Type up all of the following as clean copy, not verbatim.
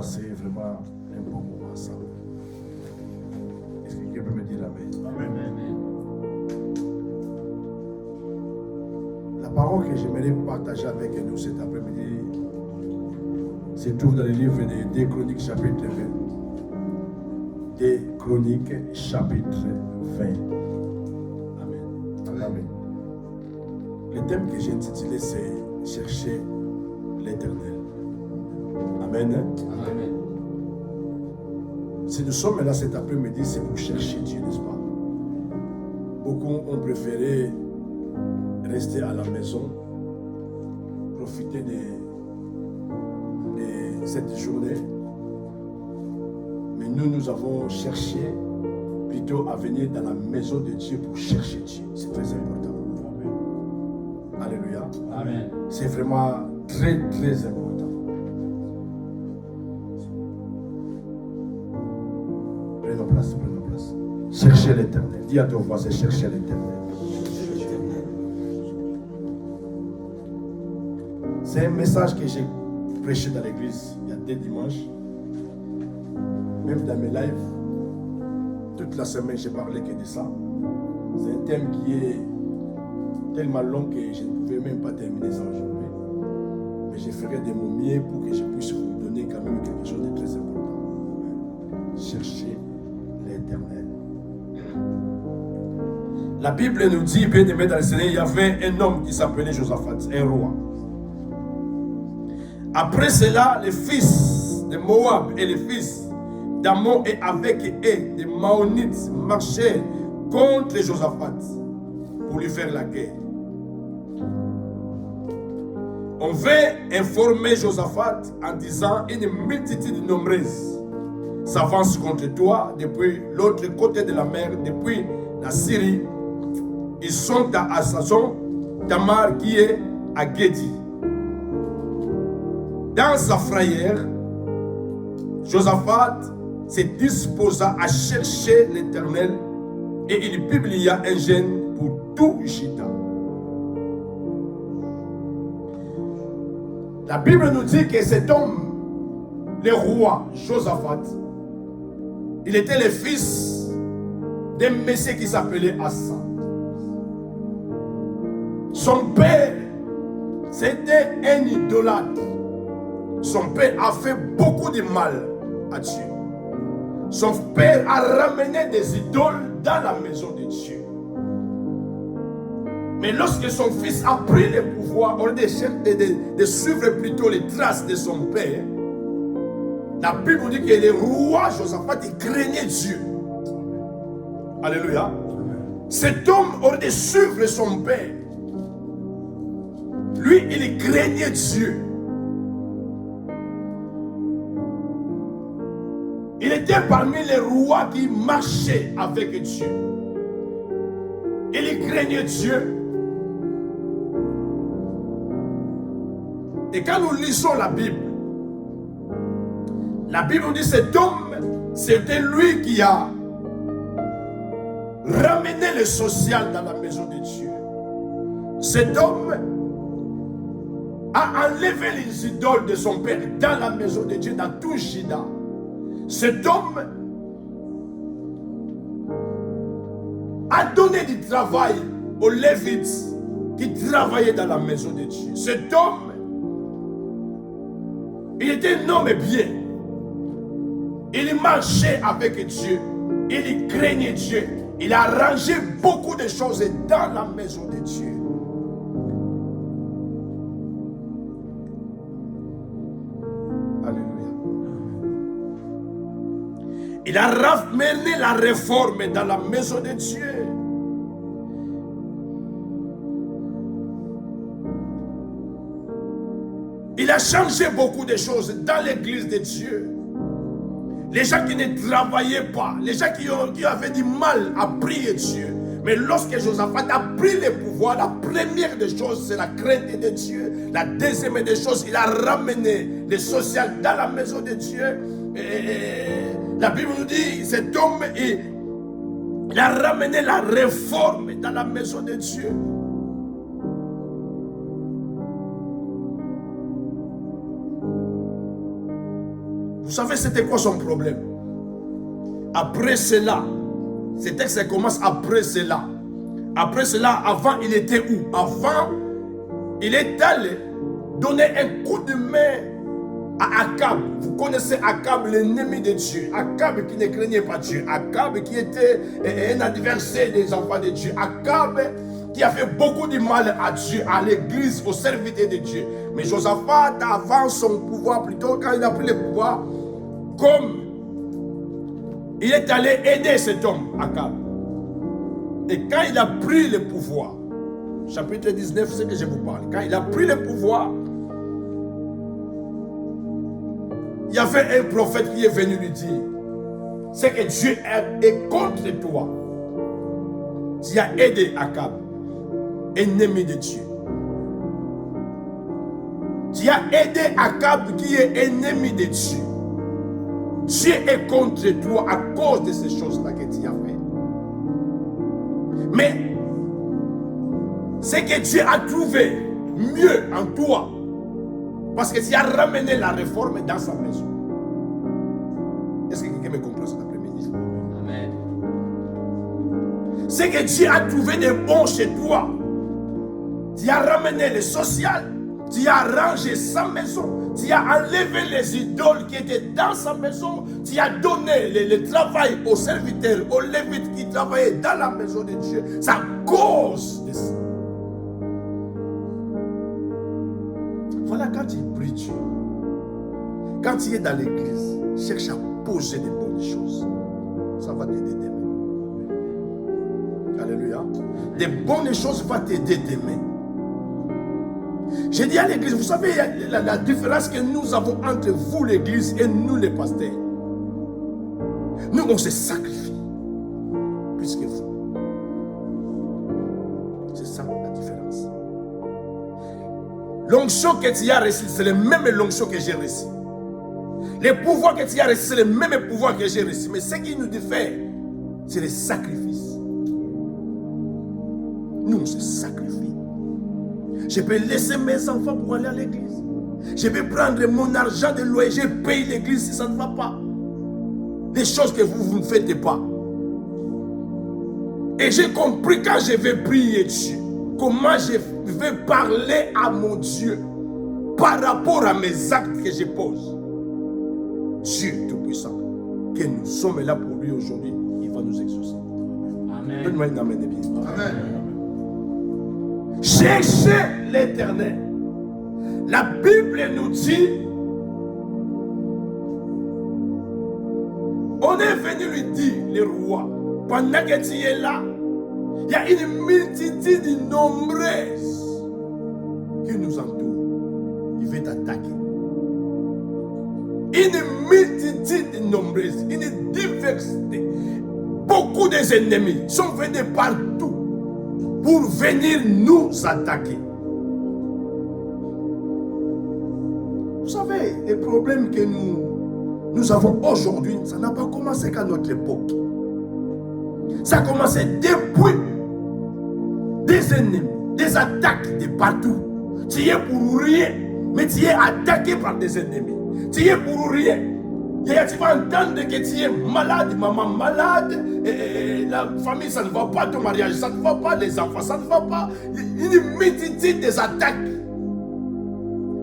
passé vraiment un bon moment ensemble. Est-ce que quelqu'un peut me dire amen? Amen. La parole que j'aimerais partager avec nous cet après-midi se trouve dans le livre de 2 Chroniques chapitre 20. 2 Chroniques chapitre 20. Amen. Amen. Le thème que j'ai intitulé c'est chercher l'Éternel. Amen. Amen. Si nous sommes là cet après-midi, c'est pour chercher Dieu, n'est-ce pas? Beaucoup ont préféré rester à la maison, profiter de cette journée. Mais nous avons cherché plutôt à venir dans la maison de Dieu pour chercher Dieu. C'est très important. Amen. Alléluia. Amen. C'est vraiment très, très important. Prenons place, prenons place. Cherchez l'Éternel. Dis à ton voisin, cherchez l'Éternel. C'est un message que j'ai prêché dans l'église il y a 2 dimanches. Même dans mes lives, toute la semaine, j'ai parlé que de ça. C'est un thème qui est tellement long que je ne pouvais même pas terminer ça aujourd'hui. Mais je ferai de mon mieux pour que je puisse vous donner quand même quelque chose de très important. Cherchez l'Éternel. La Bible nous dit, bien aimé dans le Seigneur, il y avait un homme qui s'appelait Josaphat, un roi. Après cela, les fils de Moab et les fils d'Ammon et avec eux, des Maonites, marchaient contre Josaphat pour lui faire la guerre. On veut informer Josaphat en disant une multitude nombreuse s'avance contre toi depuis l'autre côté de la mer, depuis la Syrie. Ils sont à Assazon, Tamar qui est à Guédi. Dans sa frayeur, Josaphat se disposa à chercher l'Éternel et il publia un jeûne pour tout Juda. La Bible nous dit que cet homme, le roi Josaphat, il était le fils d'un monsieur qui s'appelait Asa. Son père, c'était un idolâtre. Son père a fait beaucoup de mal à Dieu. Son père a ramené des idoles dans la maison de Dieu. Mais lorsque son fils a pris le pouvoir, au lieu de suivre plutôt les traces de son père, la Bible dit que le roi Josaphat, il craignait Dieu. Alléluia. Cet homme, au lieu de suivre son père, lui, il craignait Dieu. Il était parmi les rois qui marchaient avec Dieu. Il craignait Dieu. Et quand nous lisons la Bible nous dit cet homme, c'était lui qui a ramené le social dans la maison de Dieu. Cet homme a enlevé les idoles de son père dans la maison de Dieu, dans tout Juda. Cet homme a donné du travail aux Lévites qui travaillaient dans la maison de Dieu. Cet homme, il était un homme bien. Il marchait avec Dieu. Il craignait Dieu. Il a arrangé beaucoup de choses dans la maison de Dieu. Il a ramené la réforme dans la maison de Dieu. Il a changé beaucoup de choses dans l'église de Dieu. Les gens qui ne travaillaient pas, les gens qui avaient du mal à prier Dieu. Mais lorsque Josaphat a pris le pouvoir, la première des choses, c'est la crainte de Dieu. La deuxième des choses, il a ramené le social dans la maison de Dieu. Et la Bible nous dit, cet homme, il a ramené la réforme dans la maison de Dieu. Vous savez c'était quoi son problème? Après cela, ce texte commence après cela. Après cela, avant il était où? Avant, il est allé donner un coup de main à Akab. Vous connaissez Akab, l'ennemi de Dieu. Akab qui ne craignait pas Dieu. Akab qui était un adversaire des enfants de Dieu. Akab qui a fait beaucoup de mal à Dieu, à l'église, aux serviteurs de Dieu. Mais Josaphat, avant son pouvoir, plutôt quand il a pris le pouvoir, comme il est allé aider cet homme, Akab. Et quand il a pris le pouvoir, chapitre 19, c'est ce que je vous parle. Quand il a pris le pouvoir, il y avait un prophète qui est venu lui dire, c'est que Dieu est contre toi. Tu as aidé Akab, ennemi de Dieu. Tu as aidé Akab qui est ennemi de Dieu. Dieu est contre toi à cause de ces choses-là que tu as fait. Mais c'est que Dieu a trouvé mieux en toi. Parce que tu as ramené la réforme dans sa maison. Est-ce que quelqu'un me comprend cet après-midi? Amen. C'est que Dieu a trouvé des bons chez toi. Tu as ramené le social. Tu as rangé sa maison. Tu as enlevé les idoles qui étaient dans sa maison. Tu as donné le travail aux serviteurs, aux lévites qui travaillaient dans la maison de Dieu. C'est à cause de ça. Voilà, quand tu pries Dieu, quand tu es dans l'église, cherche à poser des bonnes choses. Ça va t'aider demain. Alléluia. Des bonnes choses vont t'aider demain. J'ai dit à l'église, vous savez la différence que nous avons entre vous l'église et nous les pasteurs. Nous on se sacrifie plus que vous. C'est ça la différence. L'onction que tu as reçu, c'est le même l'onction que j'ai reçu. Les pouvoirs que tu as reçus, c'est le même pouvoir que j'ai reçu. Mais ce qui nous diffère, c'est le sacrifice. Nous on se sacrifie. Je peux laisser mes enfants pour aller à l'église. Je peux prendre mon argent de loyer, je paye l'église si ça ne va pas. Des choses que vous ne faites pas. Et j'ai compris quand je vais prier Dieu, comment je vais parler à mon Dieu par rapport à mes actes que je pose. Dieu Tout-Puissant, que nous sommes là pour lui aujourd'hui, il va nous exaucer. Amen. Donne-moi une amen de bien. Amen. Cherchez l'Éternel. La Bible nous dit, on est venu lui dire, le roi, pendant que tu es là, il y a une multitude nombreuse qui nous entoure. Il veut t'attaquer. Une multitude nombreuse, une diversité. Beaucoup des ennemis sont venus partout pour venir nous attaquer. Vous savez, les problèmes que nous avons aujourd'hui, ça n'a pas commencé qu'à notre époque. Ça a commencé depuis des ennemis, des attaques de partout. Tu es pour rien, mais tu es attaqué par des ennemis. Tu es pour rien. Tu vas entendre que tu es malade, maman malade, et la famille ça ne va pas, ton mariage ça ne va pas, les enfants ça ne va pas. Une multitude des attaques.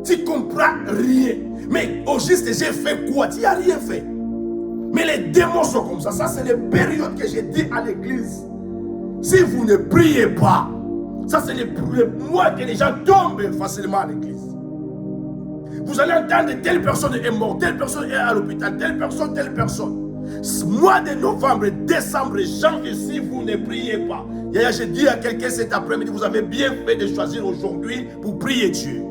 Tu ne comprends rien. Mais au juste j'ai fait quoi? Tu n'as rien fait. Mais les démons sont comme ça. Ça c'est les périodes que j'ai dit à l'église. Si vous ne priez pas, ça c'est les mois que les gens tombent facilement à l'église. Vous allez entendre telle personne est morte, telle personne est à l'hôpital, telle personne. Mois de novembre, décembre, janvier, si vous ne priez pas. J'ai dit à quelqu'un cet après-midi, vous avez bien fait de choisir aujourd'hui pour prier Dieu.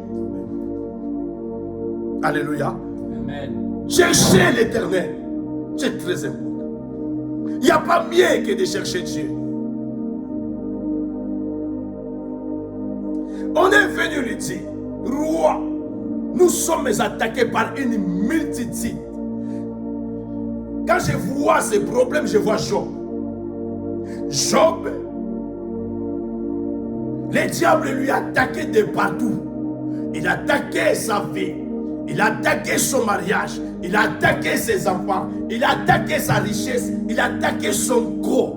Alléluia. Amen. Cherchez l'Éternel. C'est très important. Il n'y a pas mieux que de chercher Dieu. On est venu lui dire, roi, nous sommes attaqués par une multitude. Quand je vois ces problèmes, je vois Job. Job, le diable lui a attaqué de partout. Il a attaqué sa vie. Il a attaqué son mariage. Il a attaqué ses enfants. Il a attaqué sa richesse. Il a attaqué son corps.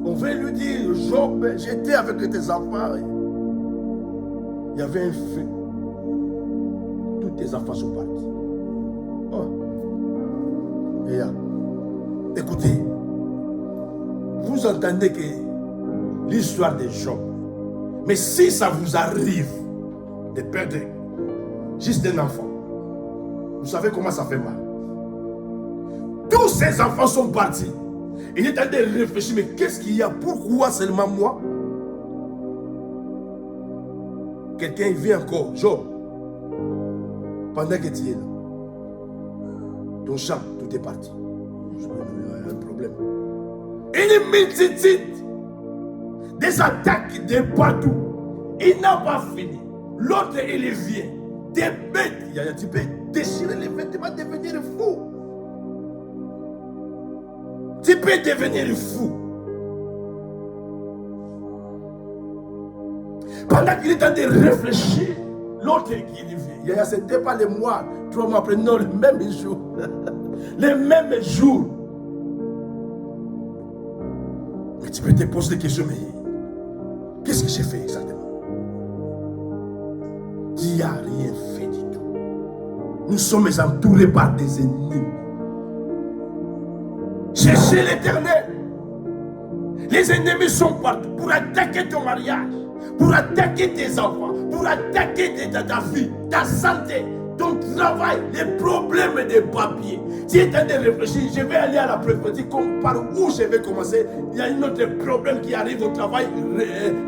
On veut lui dire, Job, j'étais avec tes enfants. Il y avait un feu. Tous tes enfants sont partis. Oh. Et écoutez, vous entendez que l'histoire de Job. Mais si ça vous arrive de perdre juste un enfant, vous savez comment ça fait mal. Tous ces enfants sont partis. Il est en train de réfléchir, mais qu'est-ce qu'il y a? Pourquoi seulement moi? Quelqu'un vient encore, Job, pendant que tu es là, ton champ, tout est parti. Il y a un problème. Une multitude des attaques de partout. Il n'a pas fini. L'autre, il vient. Des bêtes, tu peux déchirer les vêtements, devenir fou. Tu peux devenir fou. Pendant qu'il est en train de réfléchir, l'autre qui vient. Ce n'était pas les mois, 3 mois après, non, le même jour. Le même jour. Mais tu peux te poser des questions, mais qu'est-ce que j'ai fait exactement? Il n'y a rien fait du tout. Nous sommes entourés par des ennemis. Cherchez l'Éternel. Les ennemis sont partout pour attaquer ton mariage, pour attaquer tes enfants, pour attaquer ta vie, ta santé, ton travail, les problèmes des papiers. Tu es en train de réfléchir, je vais aller à la préfecture, comme par où je vais commencer. Il y a un autre problème qui arrive au travail,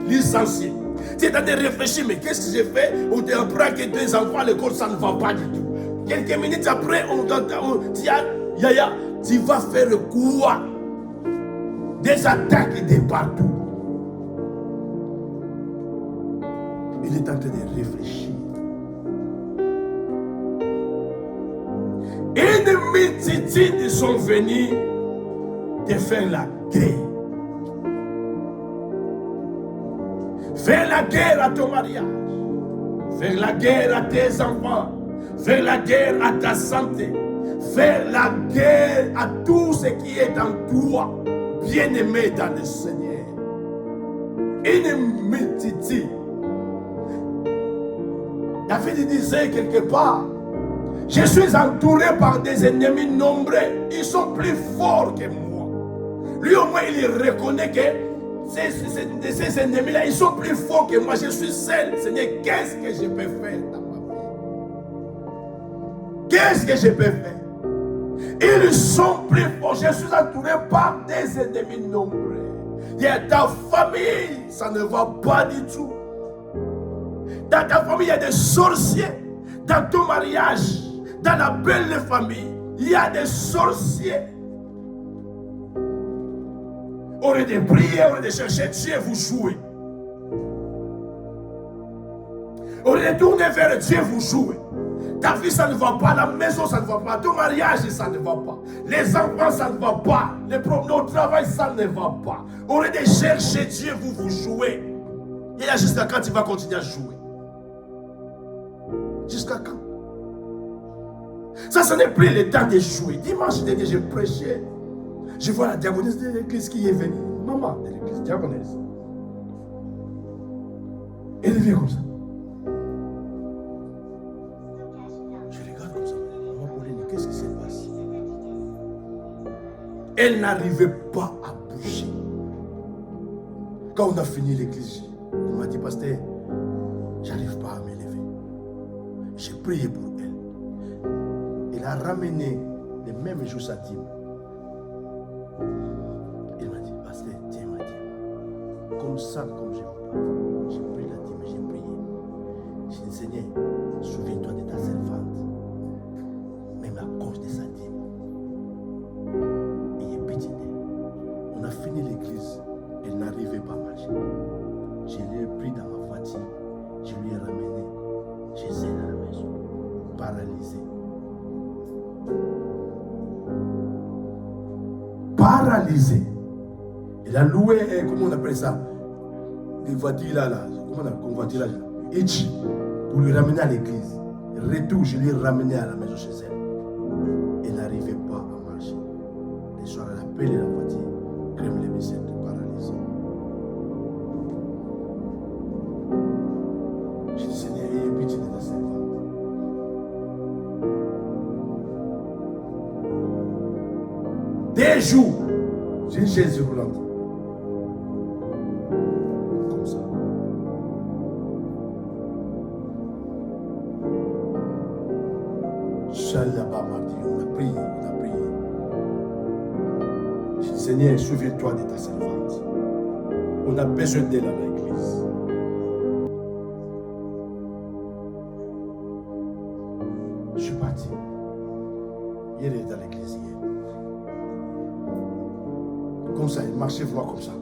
licencié. Tu es en train de réfléchir, mais qu'est-ce que j'ai fait? On te apprend que tes enfants à l'école, ça ne va pas du tout. Quelques minutes après, on dit, Yaya, tu vas faire quoi? Des attaques de partout. Il est en train de réfléchir. Une multitude sont venus de faire la guerre. Faire la guerre à ton mariage. Faire la guerre à tes enfants. Faire la guerre à ta santé. Faire la guerre à tout ce qui est en toi. Bien-aimé dans le Seigneur. Une multitude. David disait quelque part, je suis entouré par des ennemis nombreux. Ils sont plus forts que moi. Lui au moins il reconnaît que ces ennemis-là, ils sont plus forts que moi. Je suis seul. Seigneur, qu'est-ce que je peux faire dans ma vie? Qu'est-ce que je peux faire? Ils sont plus forts. Je suis entouré par des ennemis nombreux. Il y a ta famille, ça ne va pas du tout. Dans ta famille, il y a des sorciers. Dans ton mariage, dans la belle famille, il y a des sorciers. Au lieu de prier, au lieu de chercher Dieu, vous jouez. Au lieu de tourner vers Dieu, vous jouez. Ta vie, ça ne va pas. La maison, ça ne va pas. Ton mariage, ça ne va pas. Les enfants, ça ne va pas. Les problèmes au travail, ça ne va pas. Au lieu de chercher Dieu, vous jouez. Et là, jusqu'à quand tu vas continuer à jouer? Jusqu'à quand? Ça, ce n'est plus le temps de jouer. Dimanche dernier, j'ai prêché. Je vois la diaconesse de l'église qui est venue. Maman de l'église, diaconesse. Elle vient comme ça. Je regarde comme ça. Maman Pauline, qu'est-ce qui se passe? Elle n'arrivait pas à bouger. Quand on a fini l'église, elle m'a dit, pasteur, j'arrive pas à m'élever. J'ai prié pour elle. Elle a ramené le même jour sa dîme. Il m'a dit, pasteur, tiens ma dîme. Comme ça, comme je vous parle. J'ai pris la dîme, j'ai prié. J'ai dit, Seigneur, souviens-toi de ta servante. Même à cause de sa dîme. Il est petit. On a fini l'église. Elle n'arrivait pas à marcher. Je l'ai pris dans ma voiture. Je lui ai ramené. Chez elle à la maison. Paralysée. Paralysé. Il a loué, comment on appelle ça? Une voiture là, comment on appelle une voiture là? Pour le ramener à l'église. Retour, je l'ai ramené à la maison chez elle. Elle n'arrivait pas à marcher. Les soirs, elle appelait la voiture, crème les missiles de paralysée. Je dis, Seigneur, ayez pitié de ta servante. Des jours, j'ai une chaise roulante. Comme ça. Seul là-bas, mardi, on a prié. Je dis, Seigneur, souviens-toi de ta servante. On a besoin d'elle à l'église. Je suis parti. Hier, elle est à l'église hier. Comme ça, elle marchait voir comme ça.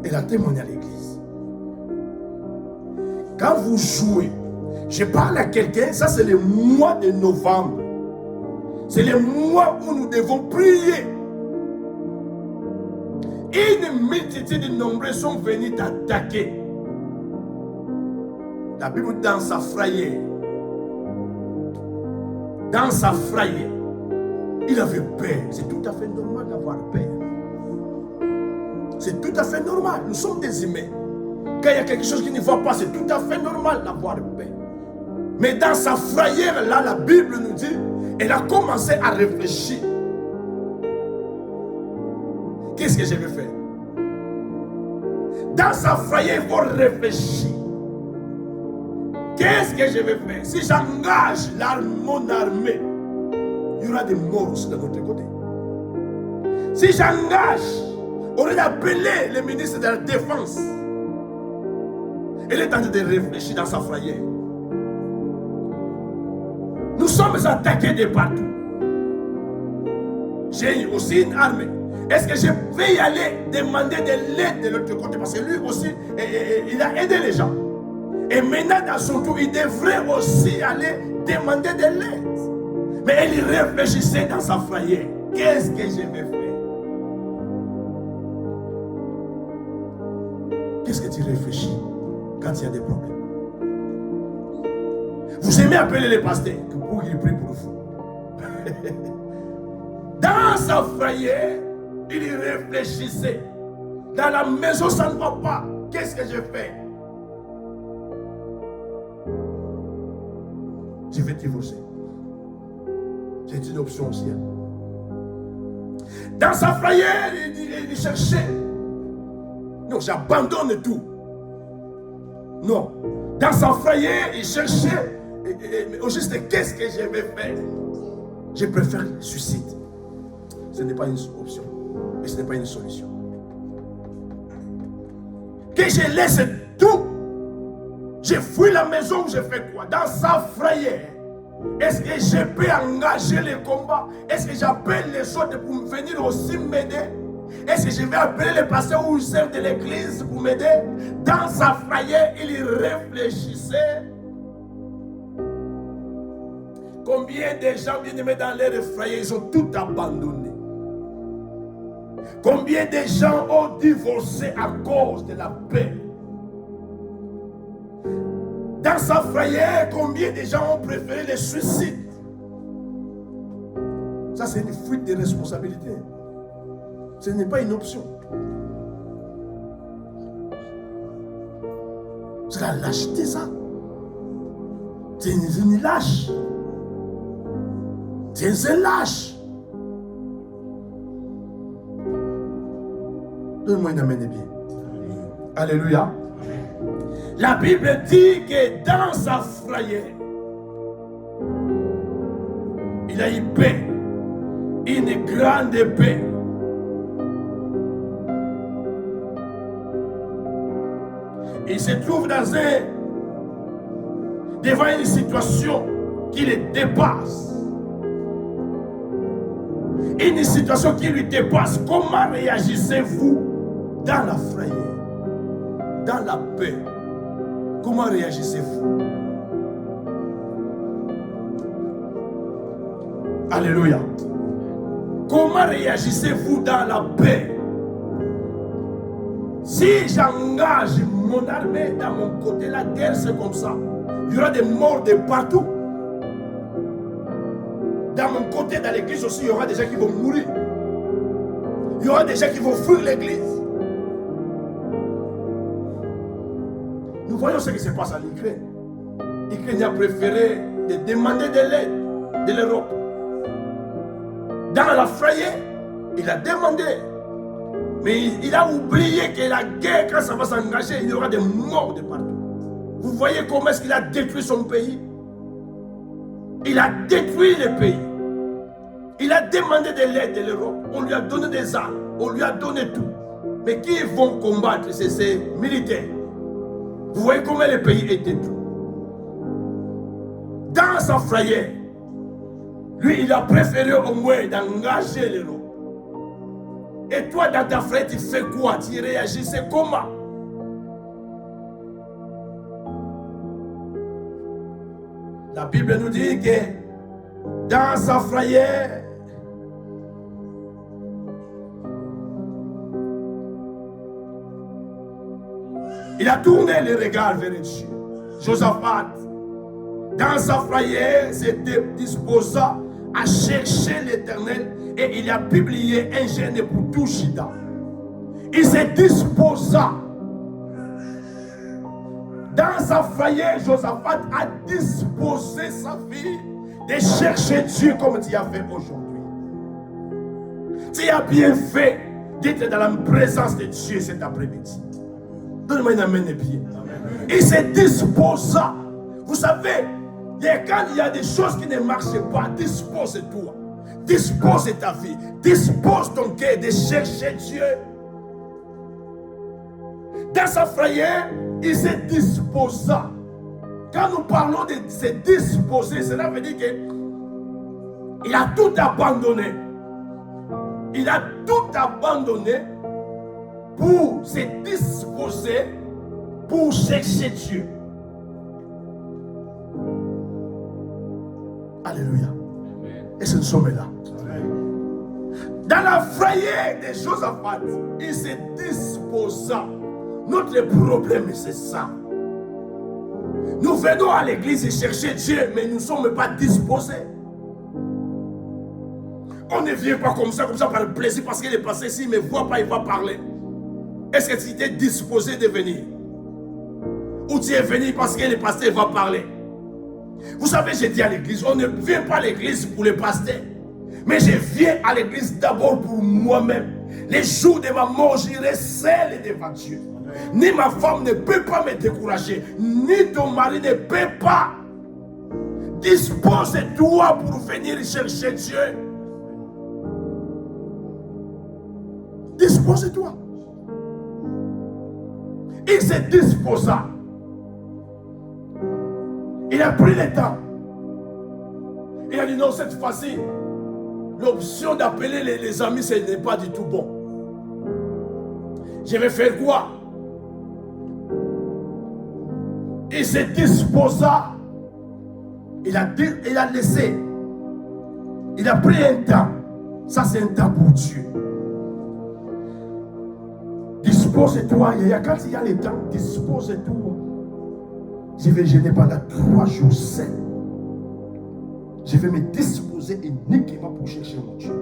Elle a témoigné à l'église. Quand vous jouez, je parle à quelqu'un, ça c'est le mois de novembre. C'est le mois où nous devons prier. Une multitude de nombreux sont venus t'attaquer. La Bible dans sa frayeur. Dans sa frayeur. Il avait peur. C'est tout à fait normal d'avoir peur. C'est tout à fait normal. Nous sommes des humains. Quand il y a quelque chose qui ne va pas, c'est tout à fait normal d'avoir peur. Mais dans sa frayeur, là, la Bible nous dit, elle a commencé à réfléchir. Qu'est-ce que je vais faire? Dans sa frayeur, il faut réfléchir. Qu'est-ce que je vais faire? Si j'engage mon armée, il y aura des morts aussi de notre côté. Si j'engage, on aurait appelé le ministre de la Défense. Elle est en train de réfléchir dans sa frayeur. Nous sommes attaqués de partout. J'ai aussi une armée. Est-ce que je vais y aller demander de l'aide de l'autre côté? Parce que lui aussi, il a aidé les gens. Et maintenant, dans son tour, il devrait aussi aller demander de l'aide. Mais elle réfléchissait dans sa frayeur. Qu'est-ce que je vais faire? Qu'est-ce que tu réfléchis quand il y a des problèmes? Vous aimez appeler les pasteurs pour qu'ils prient pour vous. Dans sa frayeur, il réfléchissait. Dans la maison, ça ne va pas. Qu'est-ce que je fais? Je vais divorcer. C'est une option aussi. Dans sa frayeur, il cherchait. Non, j'abandonne tout. Non. Dans sa frayeur, il cherchait. Au juste, qu'est-ce que je vais faire? Je préfère le suicide. Ce n'est pas une option. Et ce n'est pas une solution. Que je laisse tout. Je fuis la maison, je fais quoi? Dans sa frayeur. Est-ce que je peux engager les combats? Est-ce que j'appelle les autres pour venir aussi m'aider? Est-ce que je vais appeler les pasteurs ou les sœurs de l'église pour m'aider? Dans sa frayeur, il réfléchissait. Combien de gens bien-aimés dans leur frayeur, ils ont tout abandonné? Combien de gens ont divorcé à cause de la paix? Dans sa frayeur, combien de gens ont préféré le suicide? Ça, c'est une fuite de responsabilité. Ce n'est pas une option. C'est la lâcheté, ça. C'est une lâche. C'est un lâche. Donne-moi une amène bien. Alléluia. La Bible dit que dans sa frayeur, il a eu paix, une grande paix. Il se trouve devant une situation qui le dépasse. Une situation qui lui dépasse. Comment réagissez-vous dans la frayeur, dans la paix? Comment réagissez-vous? Alléluia. Comment réagissez-vous dans la paix? Si j'engage mon armée, dans mon côté, la guerre c'est comme ça. Il y aura des morts de partout. Dans mon côté, dans l'église aussi, il y aura des gens qui vont mourir. Il y aura des gens qui vont fuir l'église. Nous voyons ce qui se passe en Ukraine. L'Ukraine a préféré de demander de l'aide de l'Europe. Dans la frayeur, il a demandé. Mais il a oublié que la guerre, quand ça va s'engager, il y aura des morts de partout. Vous voyez comment est-ce qu'il a détruit son pays? Il a détruit le pays. Il a demandé de l'aide de l'Europe. On lui a donné des armes. On lui a donné tout. Mais qui vont combattre? C'est ces militaires. Vous voyez comment le pays est détruit. Dans sa frayeur, lui, il a préféré au moins d'engager l'Europe. Et toi, dans ta frayeur, tu fais quoi? Tu réagissais comment? La Bible nous dit que dans sa frayeur, il a tourné les regards vers Dieu. Josaphat, dans sa frayeur, s'était disposa à chercher l'Éternel et il a publié un jeûne pour tout Juda. Il se disposa. Dans sa frayeur, Josaphat a disposé sa vie de chercher Dieu comme tu as fait aujourd'hui. Tu as bien fait d'être dans la présence de Dieu cet après-midi. Donne-moi une amène de pied. Il se disposa. Vous savez, quand il y a des choses qui ne marchent pas, dispose-toi. Dispose ta vie. Dispose ton cœur de chercher Dieu. Dans sa frayeur, il se disposa. Quand nous parlons de se disposer, cela veut dire qu'il a tout abandonné. Il a tout abandonné pour se disposer, pour chercher Dieu. Alléluia. Et ce nous sommes là. Dans la frayeur de Josaphat, il se disposa. Notre problème, c'est ça. Nous venons à l'église et chercher Dieu, mais nous ne sommes pas disposés. On ne vient pas comme ça par le plaisir, parce qu'il est passé ici, il ne me voit pas, il va parler. Est-ce que tu es disposé de venir? Ou tu es venu parce que le pasteur va parler? Vous savez, j'ai dit à l'église, on ne vient pas à l'église pour le pasteur. Mais je viens à l'église d'abord pour moi-même. Les jours de ma mort, j'irai seul devant Dieu. Ni ma femme ne peut pas me décourager, ni ton mari ne peut pas. Dispose-toi pour venir chercher Dieu. Dispose-toi. Il se disposa. Il a pris le temps. Il a dit non, cette fois-ci, l'option d'appeler les amis, ce n'est pas du tout bon. Je vais faire quoi? Il se disposa. Il a laissé. Il a pris un temps. Ça, c'est un temps pour Dieu. Dispose-toi. Quand il y a le temps, dispose-toi. Je vais jeûner pendant 3 jours sains. Je vais me disposer uniquement pour chercher mon Dieu.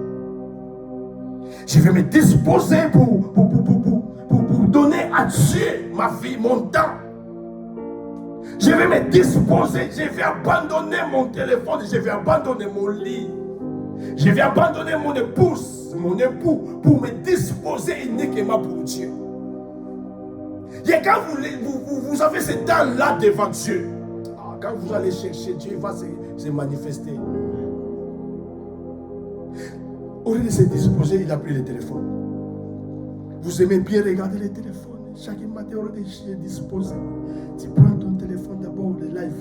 Je vais me disposer pour donner à Dieu ma vie, mon temps. Je vais me disposer, je vais abandonner mon téléphone, je vais abandonner mon lit. Je vais abandonner mon épouse, mon époux, pour me disposer uniquement pour Dieu. Et quand vous avez ce temps-là devant Dieu, quand vous allez chercher Dieu, il va se manifester. Au lieu de se disposer, il a pris le téléphone. Vous aimez bien regarder le téléphone. Chaque matin, au lieu de se disposer, tu prends ton téléphone d'abord, le live.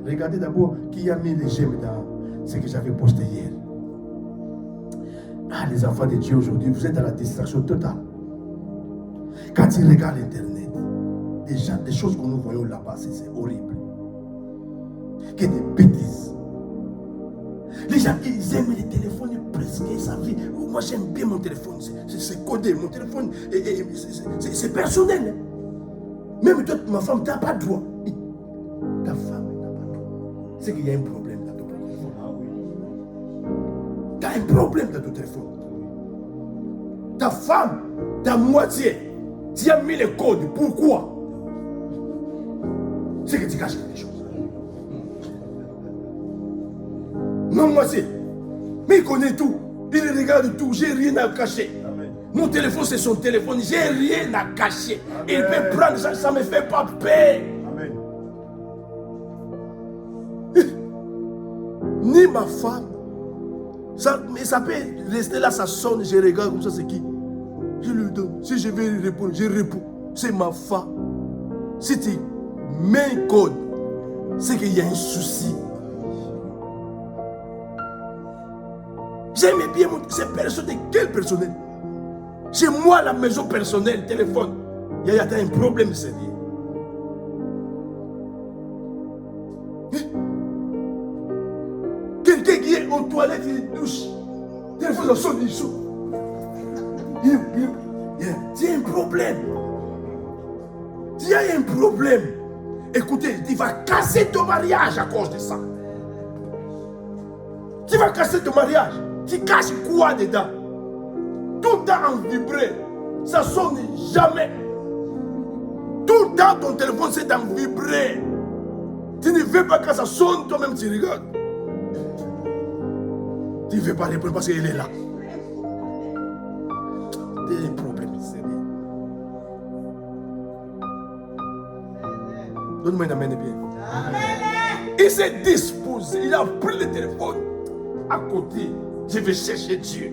Regardez d'abord qui a mis les j'aime dans ce que j'avais posté hier. Ah, les enfants de Dieu aujourd'hui, vous êtes dans la distraction totale. Quand ils regardent Internet, des choses que nous voyons là-bas, c'est horrible. Que des bêtises. Les gens, ils aiment les téléphones presque sa vie. Moi, j'aime bien mon téléphone. C'est codé. Mon téléphone, c'est personnel. Même toi, ma femme, tu n'as pas droit. Ta femme n'a pas droit. C'est qu'il y a un problème dans ton téléphone. Tu as un problème dans ton téléphone. Ta femme, ta moitié, tu as mis les codes. Pourquoi? C'est que tu caches quelque chose. Non, moitié. Mais il connaît tout. Il regarde tout. J'ai rien à cacher. Amen. Mon téléphone, c'est son téléphone. J'ai rien à cacher. Amen. Il peut prendre ça, ça ne me fait pas peur. Amen. Ni ma femme. Ça, mais ça peut rester là, ça sonne, je regarde comme ça, c'est qui? Je lui donne. Si je vais répondre, je réponds. C'est ma femme. Si tu mets un code, c'est qu'il y a un souci. J'aimais bien c'est personnel. Quel personnel? Chez moi, la maison personnelle, téléphone. Il y a un problème sérieux. Quelqu'un qui est en toilette, il douche. Téléphone, il sonne, il sonne. Il y a un problème. Il y a un problème. Écoutez, tu vas casser ton mariage à cause de ça. Tu vas casser ton mariage. Tu caches quoi dedans? Tout le temps en vibré. Ça sonne jamais. Tout le temps ton téléphone c'est en vibré. Tu ne veux pas que ça sonne, toi-même tu regardes. Tu ne veux pas répondre parce qu'il est là. Il y a un problème sérieux. Donne-moi une amène bien. Il s'est disposé. Il a pris le téléphone à côté. Je vais chercher Dieu.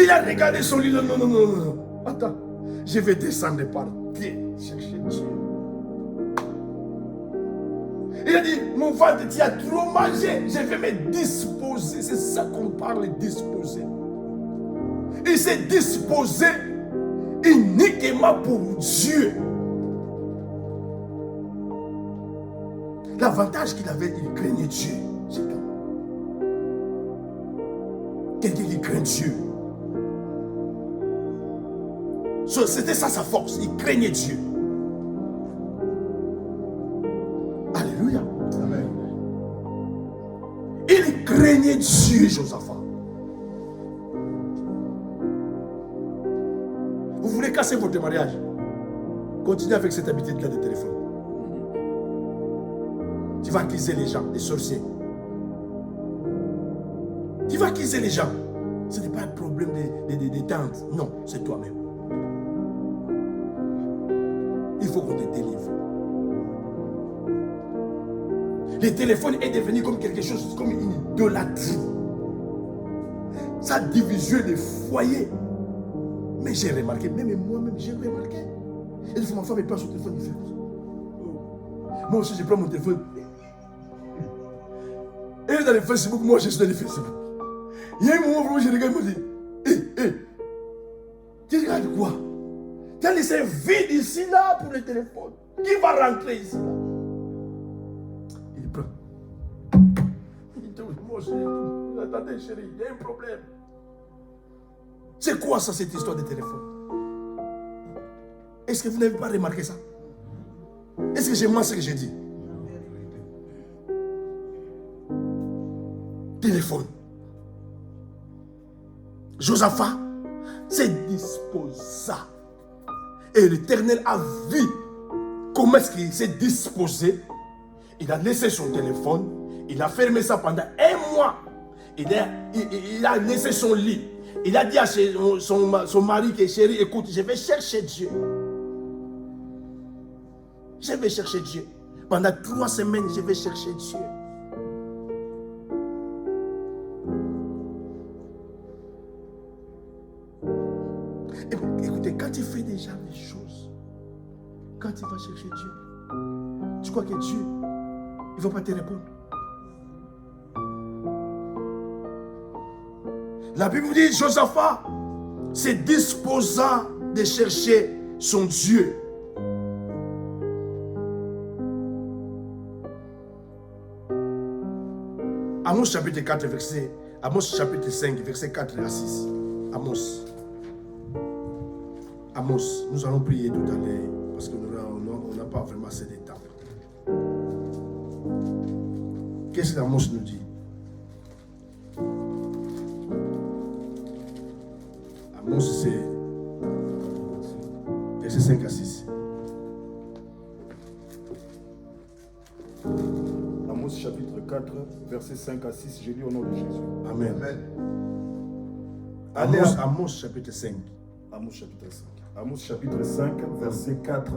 Il a regardé son lit. Non. Attends. Je vais descendre par terre. Chercher Dieu. Il a dit, mon ventre, tu as trop mangé. Je vais me disposer. C'est ça qu'on parle, disposer. Il s'est disposé uniquement pour Dieu. L'avantage qu'il avait, il craignait Dieu. C'est tout. Quelqu'un qui craint Dieu. C'était ça sa force. Il craignait Dieu. Alléluia. Amen. Il craignait Dieu, Josaphat. Vous voulez casser votre mariage? Continuez avec cette habitude-là de téléphone. Tu vas accuser les gens, les sorciers. Tu vas accuser les gens. Ce n'est pas un problème des tantes. Non, c'est toi-même. Il faut qu'on te délivre. Le téléphone est devenu comme quelque chose, comme une idolâtrie. Ça divise les foyers. Mais j'ai remarqué, même moi-même, j'ai remarqué. Et une fois, ma femme prend son téléphone, il fait. Moi aussi, je prends mon téléphone. Elle est dans le Facebook, moi je suis dans le Facebook. Il y a un moment où je regarde et je me dis, tu regardes quoi? Tu as laissé un vide ici là pour le téléphone. Qui va rentrer ici là? Il prend. Il dit, moi je dis, attendez chérie, il y a un problème. C'est quoi ça cette histoire de téléphone? Est-ce que vous n'avez pas remarqué ça? Est-ce que j'ai menti ce que j'ai dit? Téléphone. Josaphat s'est disposé. Et l'Éternel a vu comment est-ce qu'il s'est disposé. Il a laissé son téléphone. Il a fermé ça pendant un mois. Il a laissé son lit. Il a dit à son mari qui est chéri, écoute, je vais chercher Dieu. Je vais chercher Dieu. Pendant 3 semaines, je vais chercher Dieu. Écoutez, quand tu fais déjà des choses, quand tu vas chercher Dieu, tu crois que Dieu, il ne va pas te répondre. La Bible dit, Josaphat se disposa de chercher son Dieu. Amos chapitre 4, verset, Amos chapitre 5, verset 4 à 6. Amos. Amos, nous allons prier tout à l'heure parce que nous pas vraiment cette étape. Qu'est-ce que Amos nous dit? Amos, c'est verset 5 à 6. Amos chapitre 4, verset 5 à 6, je lis au nom de Jésus. Amen. Amos chapitre 5. Amos chapitre 5. Amos chapitre 5, verset 4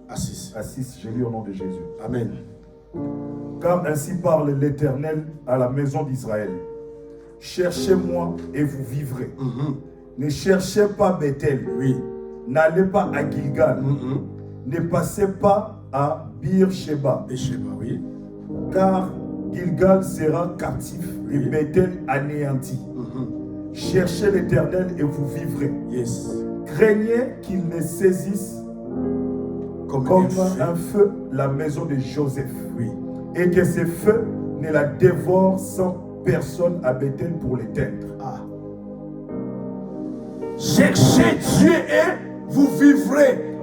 à 6. À 6, je lis au nom de Jésus. Amen. Car ainsi parle l'Éternel à la maison d'Israël. Cherchez-moi et vous vivrez. Ne cherchez pas Bethel. Oui. N'allez pas à Gilgal. Ne passez pas à Beersheba. Beersheba, oui. Car Gilgal sera captif et Bethel anéanti. Cherchez l'Éternel et vous vivrez. Yes. Craignez qu'il ne saisisse comme un feu la maison de Joseph. Oui. Et que ce feu ne la dévore sans personne à Bethel pour l'éteindre. Ah. Cherchez Dieu et vous vivrez.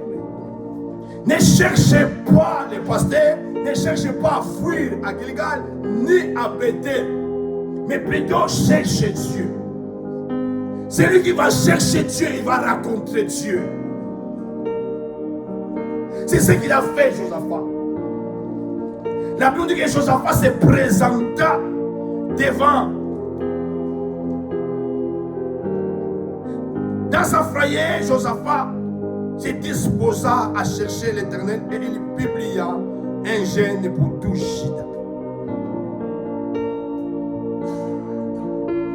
Ne cherchez pas les pasteurs, ne cherchez pas à fuir à Gilgal ni à Bethel, mais plutôt cherchez Dieu. Celui qui va chercher Dieu, il va rencontrer Dieu. C'est ce qu'il a fait, Josaphat. La Bible dit que Josaphat se présenta devant. Dans sa frayeur, Josaphat se disposa à chercher l'Éternel et il publia un jeûne pour tout Juda.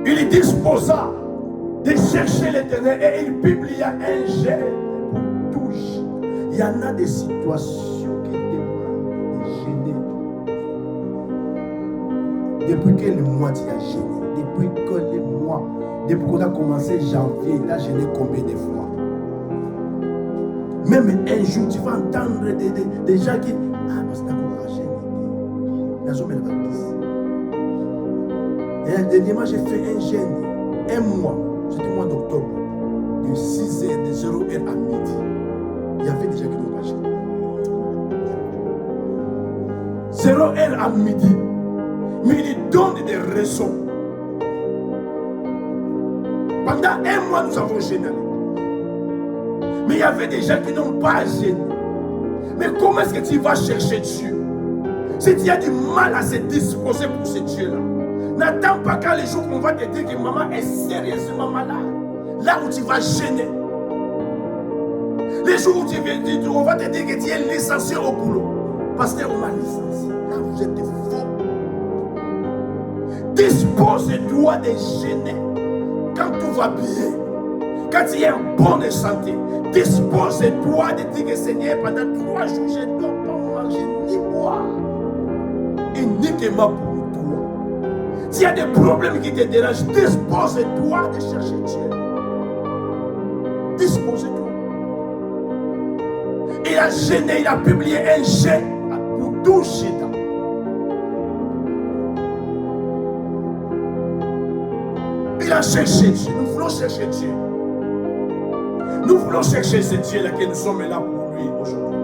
Il disposa de chercher l'Éternel et il publia un jeûne pour tout Juda. Il y en a des situations qui demandent de jeûner. Depuis quel mois tu as gêné? Depuis quel mois? Depuis qu'on a commencé janvier, tu as gêné combien de fois? Même un jour, tu vas entendre des gens qui... Ah, parce que tu as gêné. La zone est la et dernièrement, j'ai fait un jeûne. Un mois, c'était le mois d'octobre. De 6h, de 0h à midi. Il y avait des gens qui n'ont pas gêné. 0h à midi. Mais il donne des raisons. Pendant un mois, nous avons gêné. Mais il y avait des gens qui n'ont pas gêné. Mais comment est-ce que tu vas chercher Dieu? Si tu as du mal à se disposer pour ce Dieu-là, n'attends pas quand les jours qu'on va te dire que maman est sérieusement malade. Là où tu vas gêner. Les jours où tu viens dire, on va te dire que tu es licencié au boulot. Parce qu'on m'a licencié. Là, vous êtes faux. Dispose-toi de gêner quand tout va bien. Quand tu es en bonne santé, dispose-toi de dire que Seigneur, pendant 3 jours, je ne dois pas manger ni boire. Uniquement pour toi. S'il y a des problèmes qui te dérangent, dispose-toi de chercher Dieu. Dispose-toi. Il a gêné, il a publié un jeûne pour tout Juda. Il a cherché Dieu. Nous voulons chercher Dieu. Nous voulons chercher ce Dieu-là que nous sommes là pour lui aujourd'hui.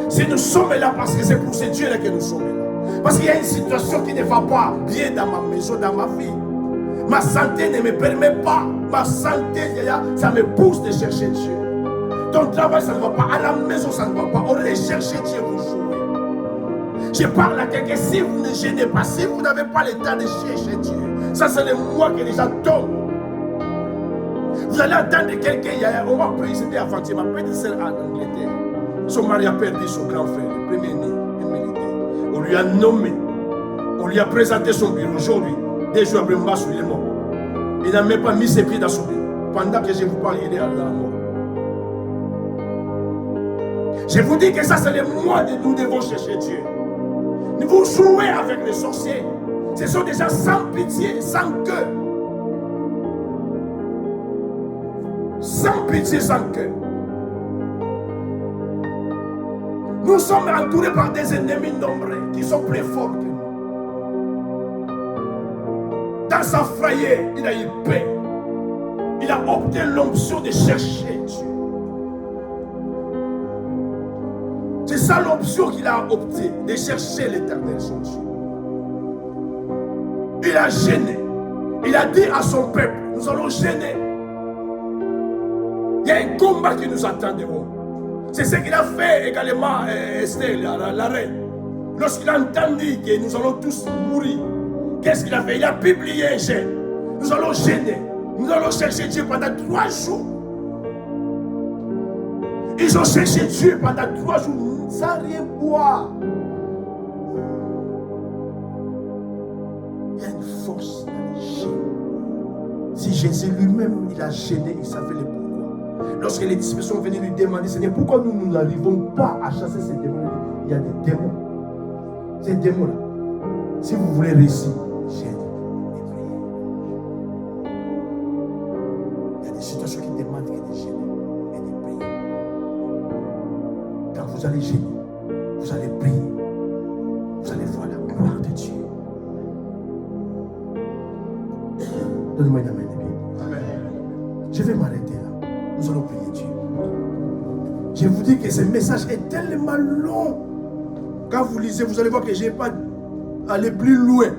Si nous sommes là parce que c'est pour ce Dieu-là que nous sommes là. Parce qu'il y a une situation qui ne va pas bien dans ma maison, dans ma vie. Ma santé ne me permet pas. Ma santé, ça me pousse de chercher Dieu. Ton travail, ça ne va pas. À la maison, ça ne va pas. On va chercher Dieu, vous jouez. Je parle à quelqu'un, si vous ne gênez pas, si vous n'avez pas le temps de chercher Dieu, ça c'est le mois que les gens tombent. Vous allez attendre quelqu'un, on va prier, c'était avant-hier, ma petite sœur en Angleterre. Son mari a perdu son grand frère, le premier-né, le militaire. On lui a nommé, on lui a présenté son bureau aujourd'hui. 2 jours après, il est mort. Il n'a même pas mis ses pieds dans son bureau. Pendant que je vous parle, il est dans la mort. Je vous dis que ça, c'est le mois où nous devons chercher Dieu. Vous jouez avec les sorciers. Ce sont des gens sans pitié, sans cœur. Sans pitié, sans cœur. Nous sommes entourés par des ennemis nombreux qui sont plus forts que nous. Dans sa frayeur, il a eu paix. Il a obtenu l'onction de chercher Dieu. C'est ça l'option qu'il a opté, de chercher l'Éternel, son Dieu. Il a gêné. Il a dit à son peuple, nous allons gêner. Il y a un combat qui nous attend devant. C'est ce qu'il a fait également, Esther, la reine. Lorsqu'il a entendu que nous allons tous mourir, qu'est-ce qu'il a fait? Il a publié un gêne. Nous allons gêner. Nous allons chercher Dieu pendant 3 jours. Ils ont cherché Dieu pendant 3 jours sans rien boire. Il y a une force dans les gènes. Si Jésus lui-même, il a gêné, il savait le pourquoi. Lorsque les disciples sont venus lui demander, Seigneur, pourquoi nous n'arrivons pas à chasser ces démons? Il y a des démons. Ces démons-là, si vous voulez réussir, gênez et priez. Il y a des situations qui demandent que de gêner et de prier. Quand vous allez gêner, vous allez prier, vous allez voir la gloire de Dieu. Donnez-moi une amène. Je vais m'arrêter là. Nous allons prier Dieu. Je vous dis que ce message est tellement long. Quand vous lisez, vous allez voir que je n'ai pas allé plus loin.